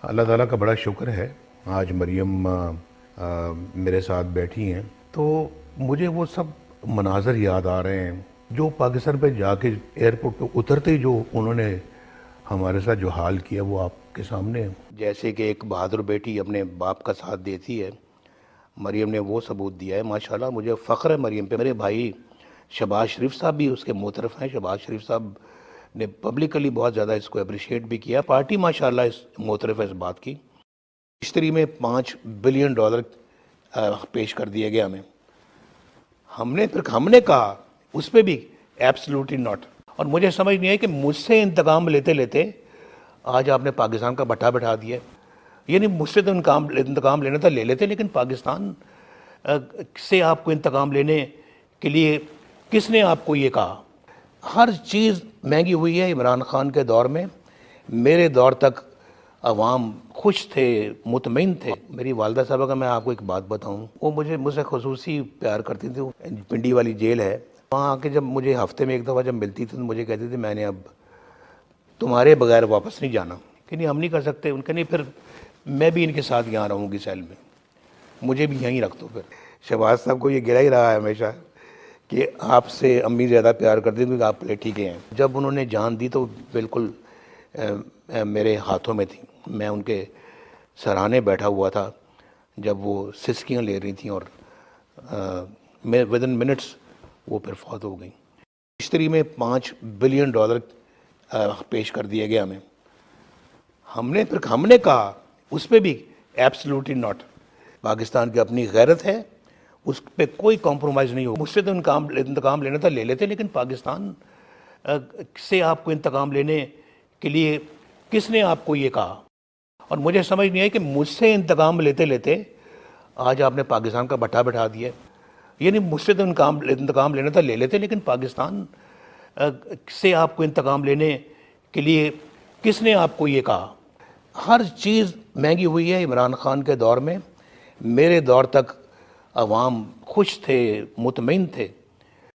अल्लाह ताला का बड़ा शुक्र है। आज मरियम मेरे साथ बैठी हैं तो मुझे वो सब मनाज़र याद आ रहे हैं जो पाकिस्तान पे जाके एयरपोर्ट पे उतरते ही जो उन्होंने हमारे साथ जो हाल किया वो आपके सामने है। जैसे कि एक बहादुर बेटी अपने बाप का साथ देती है, मरियम ने वो सबूत दिया है। माशाल्लाह मुझे फ़ख्र है मरियम पे। मेरे भाई शहबाज शरीफ साहब भी उसके मोतरफ़ हैं। शहबाज शरीफ साहब ने पब्लिकली बहुत ज़्यादा इसको अप्रिशिएट भी किया। पार्टी माशाल्लाह इस मोतरफ़ है इस बात की। मिस्त्री में $5 बिलियन पेश कर दिया गया हमें। हमने कहा उस पर भी एब्सोल्युटली नॉट। और मुझे समझ नहीं आई कि मुझसे इंतकाम लेते लेते आज आपने पाकिस्तान का भट्ठा बैठा दिया। ये नहीं, मुझसे तो इंतकाम लेना था ले लेते, लेकिन पाकिस्तान से आपको इंतकाम लेने के लिए किसने आपको ये कहा? हर चीज़ महंगी हुई है। इमरान खान के दौर में मेरे दौर तक अवाम खुश थे, मुतमईन थे। मेरी वालदा साहबा का मैं आपको एक बात बताऊं, वो मुझसे खुसूसी प्यार करती थी। वो पिंडी वाली जेल है, वहाँ आके जब मुझे हफ्ते में एक दफ़ा जब मिलती थी तो मुझे कहती थी मैंने अब तुम्हारे बगैर वापस नहीं जाना। कि नहीं हम नहीं कर सकते। उनके नहीं, फिर मैं भी इनके साथ यहाँ रहूँगी सेल में, मुझे भी यहीं रख दो। फिर शहबाज साहब को ये गिरा ही रहा है हमेशा कि आपसे अम्मी ज़्यादा प्यार करती थी क्योंकि आप प्ले ठीक हैं। जब उन्होंने जान दी तो बिल्कुल मेरे हाथों में थी। मैं उनके सराहने बैठा हुआ था जब वो सिसकियाँ ले रही थी और मैं विद इन मिनट्स वो फिर फौत हो गई। मिस्त्री में $5 बिलियन पेश कर दिया गया हमें। हमने कहा उस पर भी एब्सोल्युटली नॉट। पाकिस्तान की अपनी गैरत है, उस पर कोई कॉम्प्रोमाइज़ नहीं हो। मुझसे तो इंतकाम लेना था ले लेते, लेकिन पाकिस्तान से आपको इंतकाम लेने के लिए किसने आपको ये कहा? और मुझे समझ नहीं आई कि मुझसे इंतकाम लेते लेते आज आपने पाकिस्तान का भट्ठा बैठा दिया। ये नहीं, मुझसे तो इंतकाम लेना था ले लेते, लेकिन पाकिस्तान से आपको इंतकाम लेने के लिए किसने आपको ये कहा? हर चीज़ महंगी हुई है। इमरान खान के दौर में मेरे दौर तक अवाम खुश थे, मुतमईन थे।